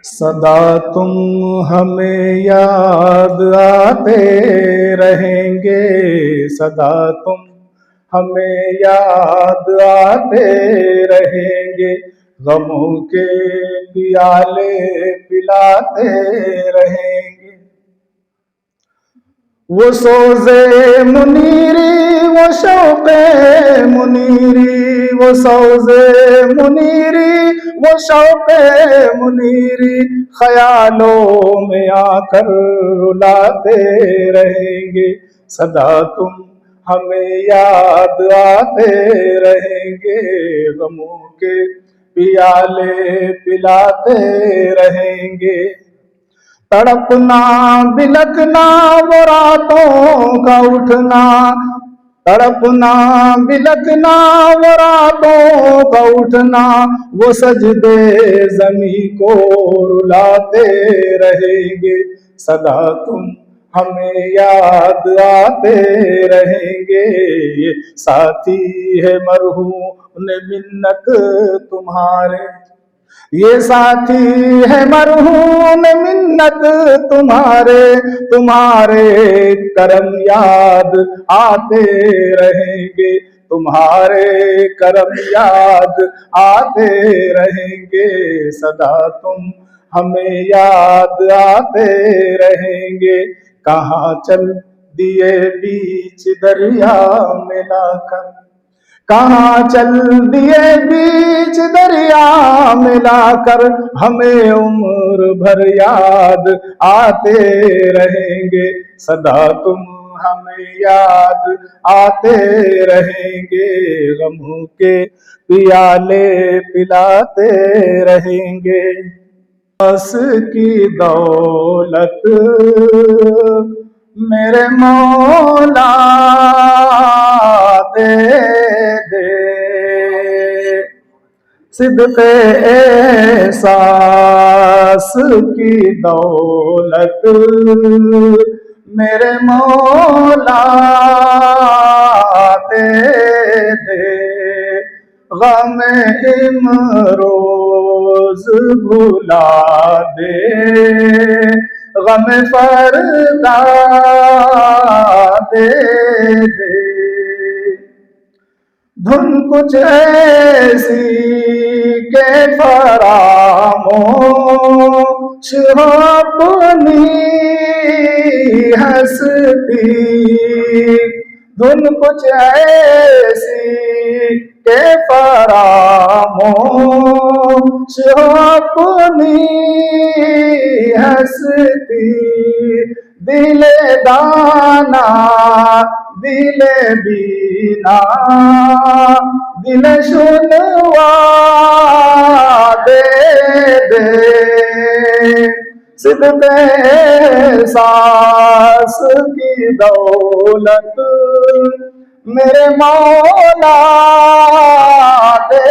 सदा तुम हमें याद आते रहेंगे, सदा तुम हमें याद आते रहेंगे, गमों के पियाले पिलाते रहेंगे। वो सोज़े मुनीरी, वो शौक़े मुनीरी, वो सोज़े मुनीरी, वो शौक़े मुनीरी, ख़यालों में आकर रुलाते रहेंगे, सदा तुम हमें याद आते रहेंगे, गमों के पियाले पिलाते रहेंगे। तड़पना बिलखना वो रातों का उठना, तड़पना बिलखना वो रातों का उठना, वो सजदे ज़मीं को रुलाते रहेंगे, सदा तुम हमें याद आते रहेंगे। ये साथी है मरहूम मिन्नत तुम्हारे, ये साथी है मरहूम मिन्नत तुम्हारे, तुम्हारे करम याद आते रहेंगे, तुम्हारे करम याद आते रहेंगे, सदा तुम हमें याद आते रहेंगे। कहाँ चल दिए बीच दरिया में लाकर, कहाँ चल दिए बीच दरिया में लाकर, हमें उम्र भर याद आते रहेंगे, सदा तुम हमें याद आते रहेंगे, गमों के पियाले पिलाते रहेंगे। बस की दौलत मेरे मौला दे दे, सिद्क़े एहसास की दौलत मेरे मौला दे दे, गम इमरोज भुला दे, गम फरदा दे दे। धुन कुछ ऐसी के फरामोश हो अपनी हस्ती, धुन कुछ ऐसी के फरामोश हो अपनी हस्ती, दिले दाना दिले बीना दिल सुनवा दे दे, सिद्क़े एहसास की दौलत मेरे मौला दे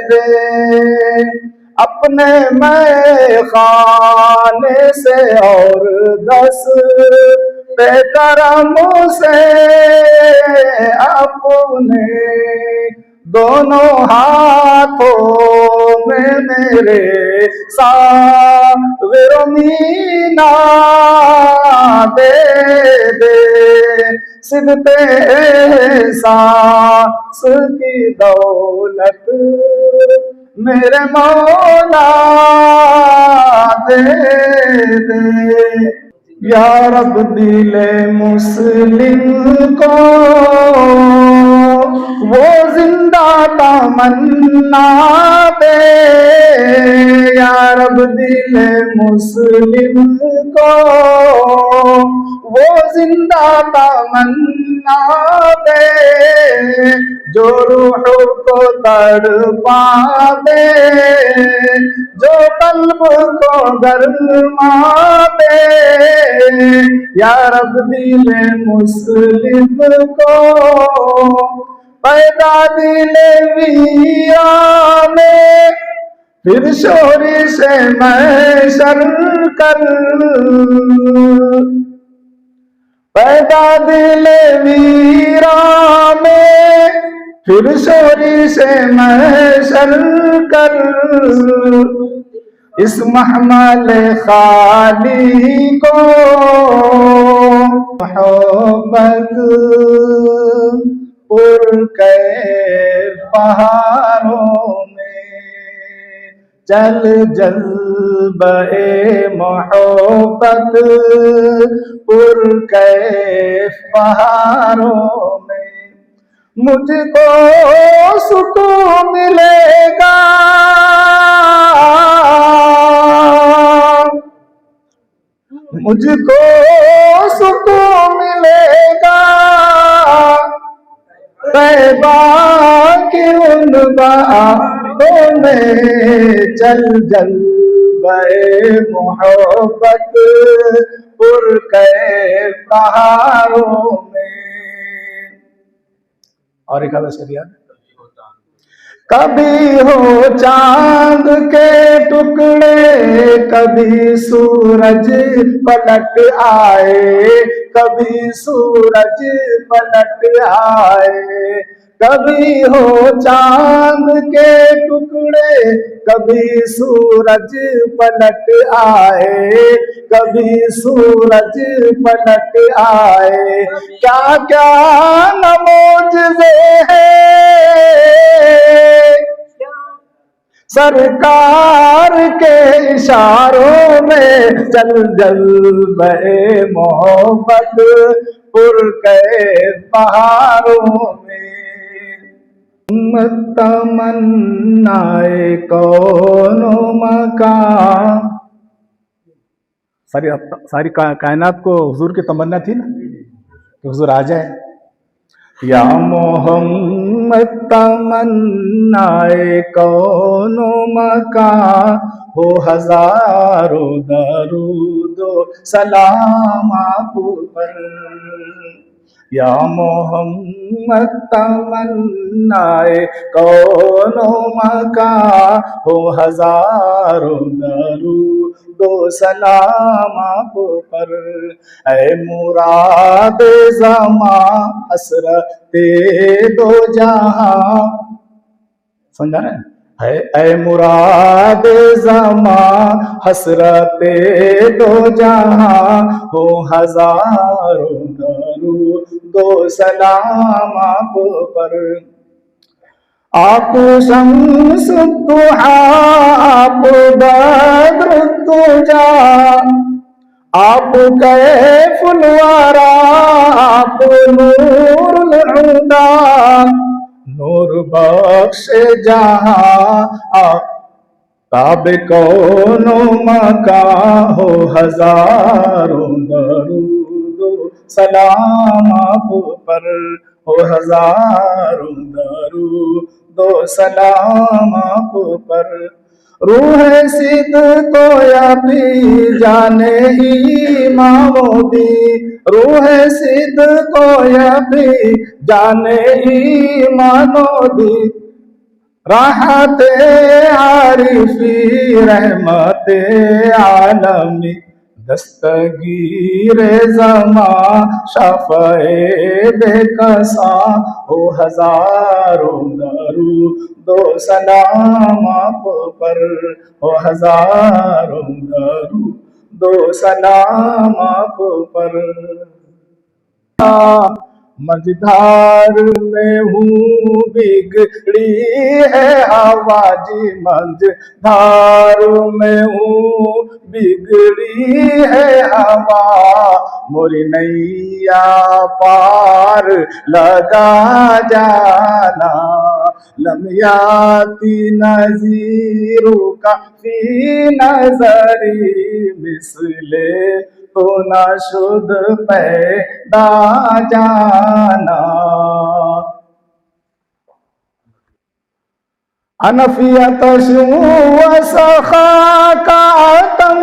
दे। अपने मैं खाने से और 10 पे करम से अपने दोनों हाथों में मेरे साग़िर मीना दे दे, सिद्क़े एहसास की दौलत मेरे मौला दे दे। या रब दिले मुस्लिम को वो जिंदा तमन्ना दे, या रब दिले मुस्लिम को वो जिंदा तमन्ना दे, जो रूह को तड़पा दे, जो कल्ब को गरमा दे, या रब दिले मुस्लिम को पैदा दिले वीराने, फिर शोरी से महशर कर, पैदा दिले वीराने, फिर शोरी से महशर कर, اس محمل خالی کو محبت پرکیف پہاڑوں میں چل جلوہ محبت پرکیف پہاڑوں میں مجھ کو سکون ملے گا مجھ کو سکون ملے گا طیبہ کی ان بہاروں میں چل جلوہ محبت پرکیف پہاڑوں میں. اور ایک آدھا شعر یاد. کبھی ہو چاند کے ٹکڑے کبھی سورج پلٹ آئے کبھی سورج پلٹ آئے کبھی ہو چاند کے ٹکڑے کبھی سورج پلٹ آئے کبھی سورج پلٹ آئے کیا کیا نہ معجزے ہیں سرکار کے اشاروں میں چل جلوہ محبت پرکیف پہاڑوں میں تمنائے کون و مکان. ساری کائنات کو حضور کی تمنا تھی نا کہ حضور آ جائے. یا محمد تمنائے کون و مکان ہو ہزاروں درود و سلام آپ پر. یا محمد تمنائے کون و مکان ہو ہزاروں درود و سلام آپ پر. اے مراد زمان حسرت دو جہاں. سمجھا رہے ہیں؟ اے مراد زمان حسرت دو جہاں ہو ہزاروں درود و سلام آپ پر. آپ شمس الضحیٰ آپ بدر الدجا آپ کیف الورا آپ نور الہدیٰ نور بخش جہاں تاب کون و مکان ہو ہزاروں درود و سلام آپ پر ہو ہزاروں درود و سلام آپ پر. روح صدق و یقین جانے ایمان دی روح صدق و یقین جانے ایمان دی راحت عارفی رحمت عالمی دستگیر زمان شفع بے کساں ہو ہزاروں درود و سلام آپ پر ہو ہزاروں درود و سلام آپ پر. مجدھار میں ہوں بگڑی ہے ہوا جی مجدھار میں ہوں بگڑی ہے ہوا موری نیا پار لگا جانا لم یاتی نذیر کا فی نظری مثل تو نہ شد پیدا جانا. انفیت شو و سخا کا تم